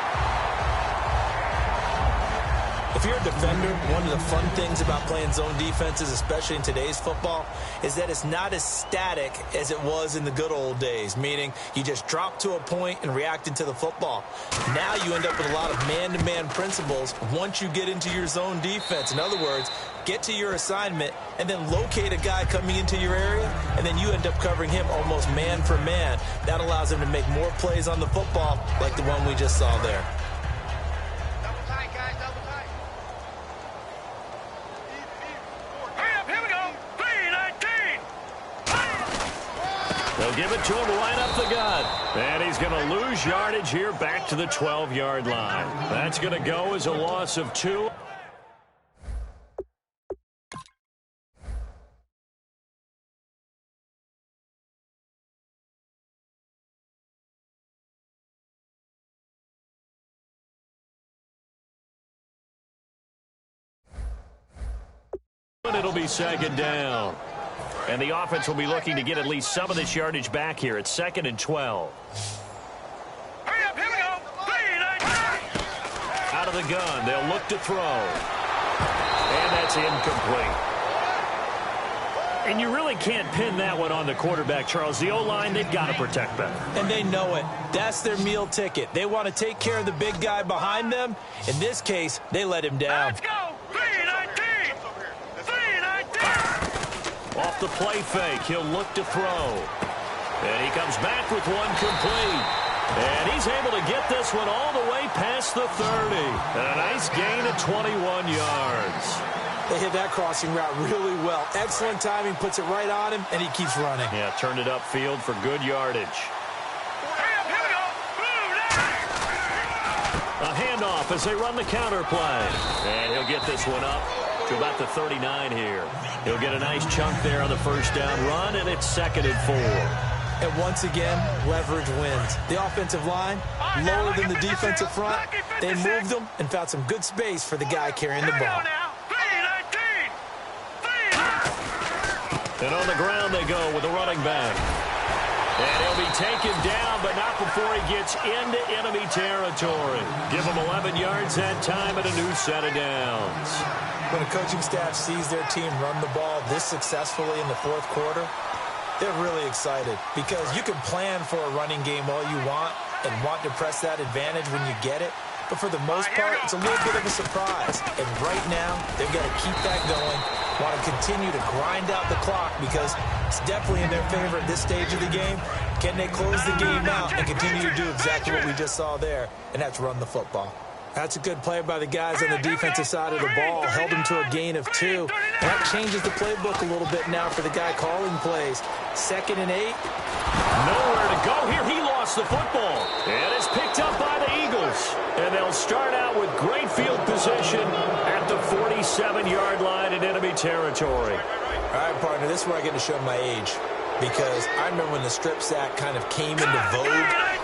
S3: If you're a defender, one of the fun things about playing zone defenses, especially in today's football, is that it's not as static as it was in the good old days, meaning you just drop to a point and react into the football. Now you end up with a lot of man-to-man principles once you get into your zone defense. In other words, get to your assignment and then locate a guy coming into your area, and then you end up covering him almost man for man. That allows him to make more plays on the football like the one we just saw there.
S2: They'll give it to him right up the gut. And he's going to lose yardage here back to the 12-yard line. That's going to go as a loss of 2. It'll be second down. And the offense will be looking to get at least some of this yardage back here. It's 2nd and 12.
S4: Hurry up, here we go. 3, 9,
S2: Out of the gun, they'll look to throw. And that's incomplete. And you really can't pin that one on the quarterback, Charles. The O-line, they've got to protect better.
S3: And they know it. That's their meal ticket. They want to take care of the big guy behind them. In this case, they let him down.
S4: Let's go. 3-19. 3-19.
S2: Off the play fake, he'll look to throw. And he comes back with one complete. And he's able to get this one all the way past the 30. And a nice gain of 21 yards.
S3: They hit that crossing route really well. Excellent timing, puts it right on him, and he keeps running.
S2: Yeah, turned it upfield for good yardage.
S4: Hurry up, here we go.
S2: A handoff as they run the counter play. And he'll get this one up to about the 39 here. He'll get a nice chunk there on the first down run, and it's 2nd and 4.
S3: And once again, leverage wins. The offensive line, lower than the defensive front. They moved them and found some good space for the guy carrying the ball.
S2: And on the ground they go with the running back. And he'll be taken down, but not before he gets into enemy territory. Give him 11 yards that time and a new set of downs.
S3: When a coaching staff sees their team run the ball this successfully in the fourth quarter, they're really excited because you can plan for a running game all you want and want to press that advantage when you get it. But for the most part, it's a little bit of a surprise. And right now, they've got to keep that going, want to continue to grind out the clock because it's definitely in their favor at this stage of the game. Can they close the game out and continue to do exactly what we just saw there, and that's run the football. That's a good play by the guys on the defensive side of the ball. Held them to a gain of 2. And that changes the playbook a little bit now for the guy calling plays. 2nd and 8.
S2: Nowhere to go here. He lost the football. And it's picked up by the Eagles. And they'll start out with great field position at the 47-yard line in enemy territory.
S3: All right, partner, this is where I get to show my age. Because I remember when the strip sack kind of came into vogue,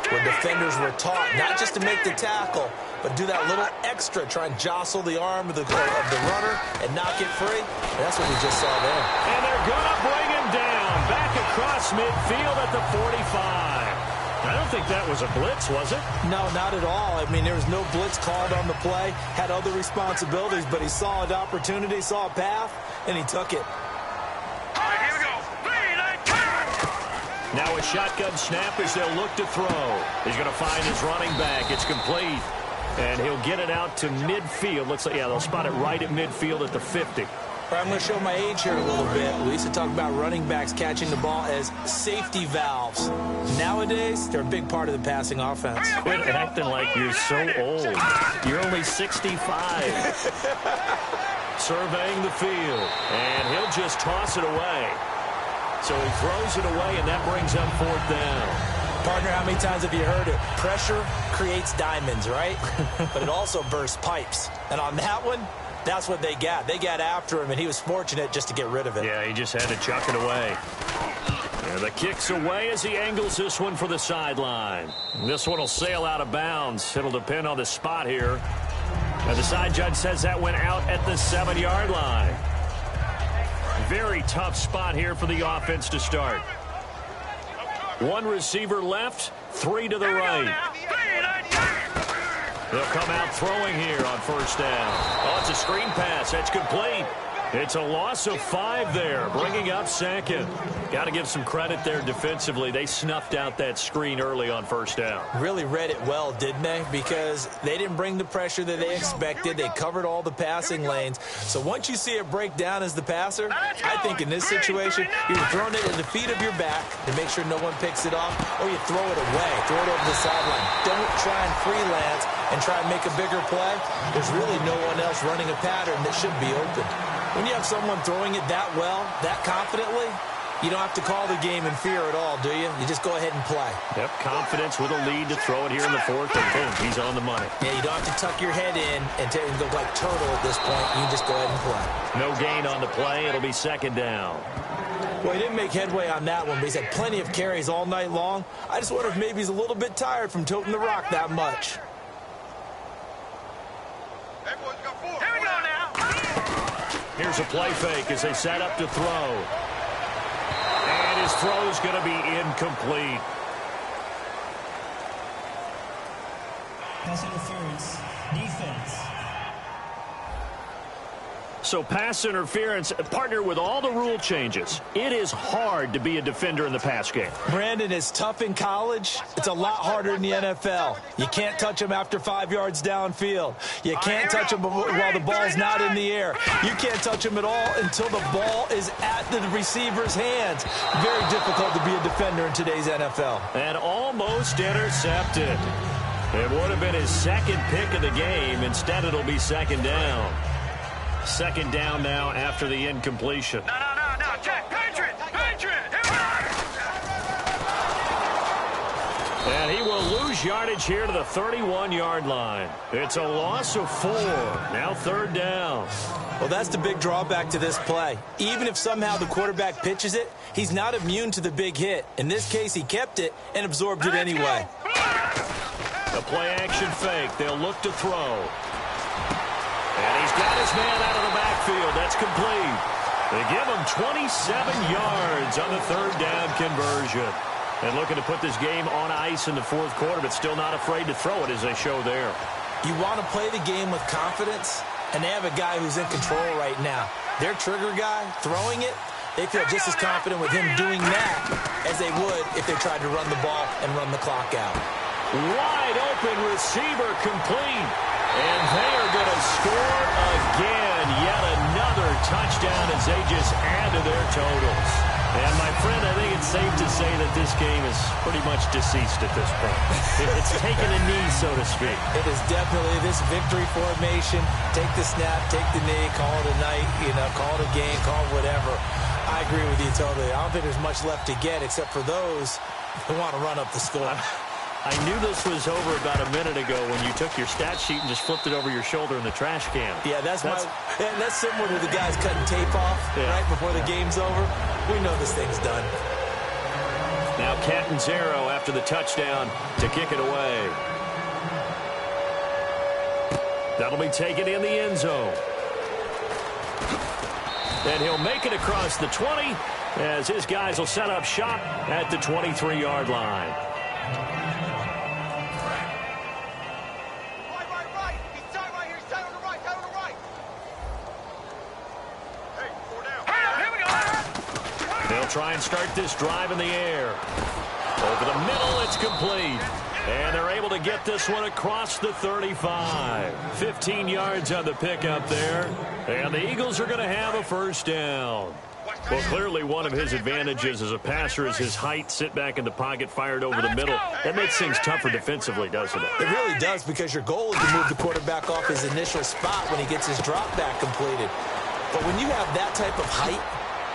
S3: where defenders were taught not just to make the tackle, but do that little extra, try and jostle the arm of the runner and knock it free. And that's what we just saw there.
S2: And they're going to bring him down back across midfield at the 45. I don't think that was a blitz, was it?
S3: No, not at all. I mean, there was no blitz called on the play, had other responsibilities, but he saw an opportunity, saw a path, and he took it.
S2: Now a shotgun snap as they'll look to throw. He's going to find his running back. It's complete. And he'll get it out to midfield. Looks like, yeah, they'll spot it right at midfield at the 50.
S3: I'm going to show my age here a little bit. We used to talk about running backs catching the ball as safety valves. Nowadays, they're a big part of the passing offense.
S2: Quit acting like you're so old. You're only 65. Surveying the field. And he'll just toss it away. So he throws it away, and that brings up 4th down.
S3: Partner, how many times have you heard it? Pressure creates diamonds, right? But it also bursts pipes. And on that one, that's what they got. They got after him, and he was fortunate just to get rid of it.
S2: Yeah, he just had to chuck it away. And the kick's away as he angles this one for the sideline. This one will sail out of bounds. It'll depend on the spot here. And the side judge says that went out at the 7-yard line. Very tough spot here for the offense to start. 1 receiver left, 3 to the right. They'll come out throwing here on 1st down. Oh, it's a screen pass. That's complete. It's a loss of 5 there, bringing up 2nd. Got to give some credit there defensively. They snuffed out that screen early on 1st down.
S3: Really read it well, didn't they? Because they didn't bring the pressure that they expected. They covered all the passing lanes. So once you see it break down as the passer, I think in this situation, you're throwing it at the feet of your back to make sure no one picks it off, or you throw it away, throw it over the sideline. Don't try and freelance and try and make a bigger play. There's really no one else running a pattern that should be open. When you have someone throwing it that well, that confidently, you don't have to call the game in fear at all, do you? You just go ahead and play.
S2: Yep, confidence with a lead to throw it here in the 4th, and boom, he's on the money.
S3: Yeah, you don't have to tuck your head in and go like turtle at this point. You just go ahead and play.
S2: No gain on the play. It'll be 2nd down.
S3: Well, he didn't make headway on that one, but he's had plenty of carries all night long. I just wonder if maybe he's a little bit tired from toting the rock that much.
S2: Here's a play fake as they set up to throw. And his throw is going to be incomplete.
S6: Pass interference. Defense.
S2: So pass interference, partner, with all the rule changes, it is hard to be a defender in the pass game.
S3: Brandon, is tough in college. It's a lot harder in the NFL. You can't touch him after 5 yards downfield. You can't touch him while the ball's not in the air. You can't touch him at all until the ball is at the receiver's hands. Very difficult to be a defender in today's NFL.
S2: And almost intercepted. It would have been his 2nd pick of the game. Instead, it'll be 2nd down. 2nd down now after the incompletion.
S4: No, Jack, Patriot!
S2: And he will lose yardage here to the 31-yard line. It's a loss of 4. Now 3rd down.
S3: Well, that's the big drawback to this play. Even if somehow the quarterback pitches it, he's not immune to the big hit. In this case, he kept it and absorbed it anyway.
S2: A play-action fake. They'll look to throw. And he's got his man out of the backfield. That's complete. They give him 27 yards on the 3rd down conversion. And looking to put this game on ice in the 4th quarter, but still not afraid to throw it as they show there.
S3: You want to play the game with confidence? And they have a guy who's in control right now. Their trigger guy, throwing it, they feel just as confident with him doing that as they would if they tried to run the ball and run the clock out.
S2: Wide open receiver complete. And they are going to score again. Yet another touchdown as they just add to their totals. And, my friend, I think it's safe to say that this game is pretty much deceased at this point. It's taken a knee, so to speak.
S3: It is definitely this victory formation. Take the snap, take the knee, call it a night, call it a game, call it whatever. I agree with you totally. I don't think there's much left to get except for those who want to run up the score.
S2: I knew this was over about a minute ago when you took your stat sheet and just flipped it over your shoulder in the trash can.
S3: Yeah, that's similar to the guys cutting tape off right before the game's over. We know this thing's done.
S2: Now Catanzaro after the touchdown to kick it away. That'll be taken in the end zone. And he'll make it across the 20 as his guys will set up shop at the 23-yard line. They'll try and start this drive in the air. Over the middle, it's complete. And they're able to get this one across the 35. 15 yards on the pickup there. And the Eagles are going to have a first down. Well, clearly one of his advantages as a passer is his height, sit back in the pocket, fired over the middle. That makes things tougher defensively, doesn't it?
S3: It really does, because your goal is to move the quarterback off his initial spot when he gets his drop back completed. But when you have that type of height,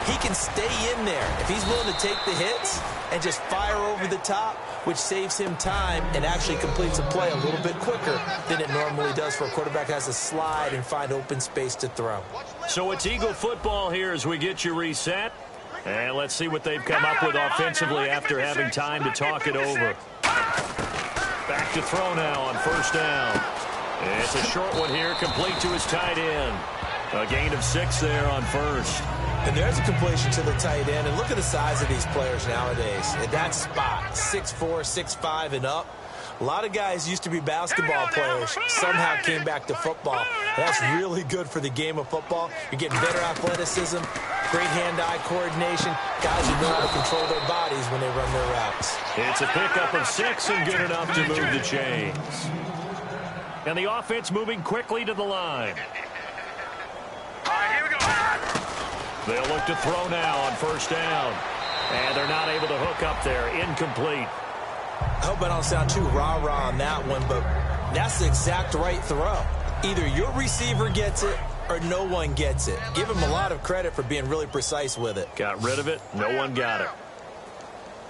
S3: he can stay in there if he's willing to take the hits and just fire over the top, which saves him time and actually completes a play a little bit quicker than it normally does for a quarterback has to slide and find open space to throw.
S2: So it's Eagle football here as we get you reset. And let's see what they've come up with offensively after having time to talk it over. Back to throw now on first down. It's a short one here, complete to his tight end. A gain of 6 there on first.
S3: And there's a completion to the tight end. And look at the size of these players nowadays. At that spot, 6'4", 6'5", and up. A lot of guys used to be basketball players, somehow came back to football. That's really good for the game of football. You're getting better athleticism, great hand-eye coordination, guys who know how to control their bodies when they run their routes.
S2: It's a pickup of 6 and good enough to move the chains. And the offense moving quickly to the line.
S4: All right, here we go.
S2: They'll look to throw now on first down. And they're not able to hook up there. Incomplete.
S3: I hope I don't sound too rah-rah on that one, but that's the exact right throw. Either your receiver gets it or no one gets it. Give him a lot of credit for being really precise with it.
S2: Got rid of it. No one got it.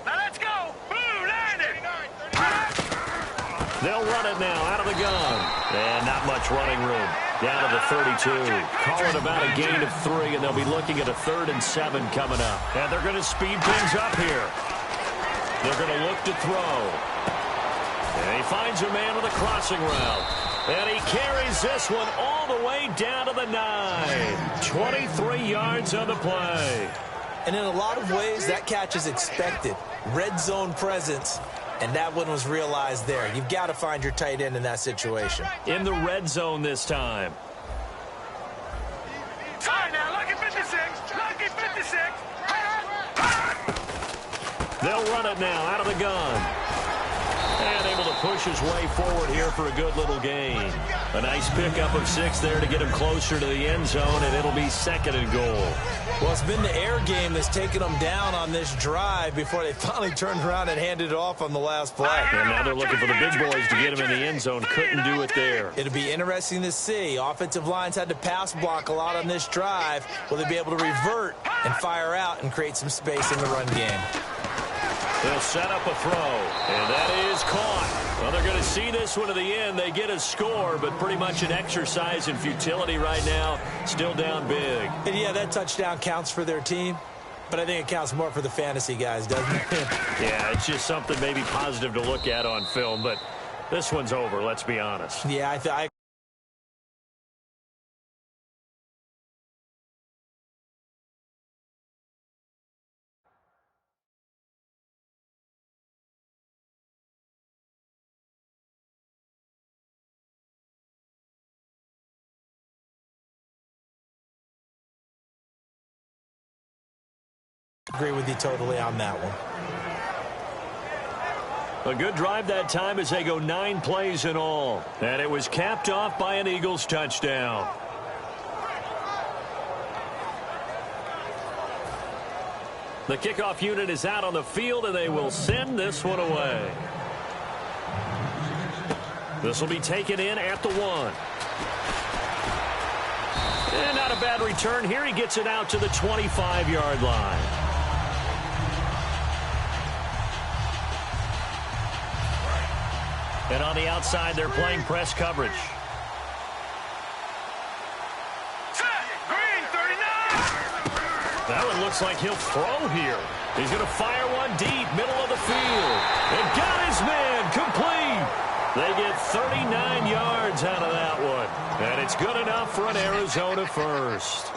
S4: Now let's go. Boom, land it.
S2: They'll run it now out of the gun. And not much running room. Down to the 32. Call it about a gain of 3, and they'll be looking at a 3rd and 7 coming up. And they're going to speed things up here. They're going to look to throw. And he finds a man with a crossing route. And he carries this one all the way down to the 9. 23 yards on the play.
S3: And in a lot of ways, that catch is expected. Red zone presence. And that one was realized there. You've got to find your tight end in that situation.
S2: In the red zone this time.
S4: All right, now, lucky 56. Lucky 56.
S2: They'll run it now out of the gun. And able to push his way forward here for a good little gain. A nice pickup of 6 there to get him closer to the end zone, and it'll be 2nd and goal.
S3: Well, it's been the air game that's taken them down on this drive before they finally turned around and handed it off on the last play.
S2: And now they're looking for the big boys to get him in the end zone. Couldn't do it there.
S3: It'll be interesting to see. Offensive lines had to pass block a lot on this drive. Will they be able to revert and fire out and create some space in the run game?
S2: They'll set up a throw, and that is caught. Well, they're going to see this one to the end. They get a score, but pretty much an exercise in futility right now. Still down big.
S3: And yeah, that touchdown counts for their team, but I think it counts more for the fantasy guys, doesn't it?
S2: Yeah, it's just something maybe positive to look at on film, but this one's over, let's be honest.
S3: Yeah, I Agree with you totally on that one.
S2: A good drive that time as they go 9 plays in all. And it was capped off by an Eagles touchdown. The kickoff unit is out on the field, and they will send this one away. This will be taken in at the 1. And not a bad return here. He gets it out to the 25-yard line. And on the outside, they're playing press coverage. That one looks like he'll throw here. He's going to fire one deep, middle of the field. And got his man complete. They get 39 yards out of that one. And it's good enough for an Arizona first.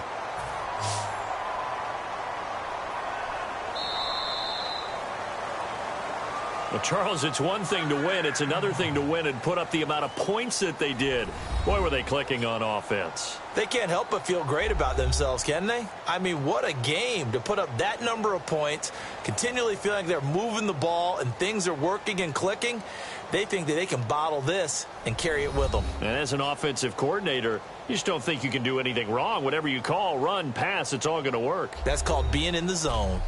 S2: Well, Charles, it's one thing to win. It's another thing to win and put up the amount of points that they did. Boy, were they clicking on offense.
S3: They can't help but feel great about themselves, can they? I mean, what a game to put up that number of points, continually feeling like they're moving the ball and things are working and clicking. They think that they can bottle this and carry it with them.
S2: And as an offensive coordinator, you just don't think you can do anything wrong. Whatever you call, run, pass, it's all going to work.
S3: That's called being in the zone.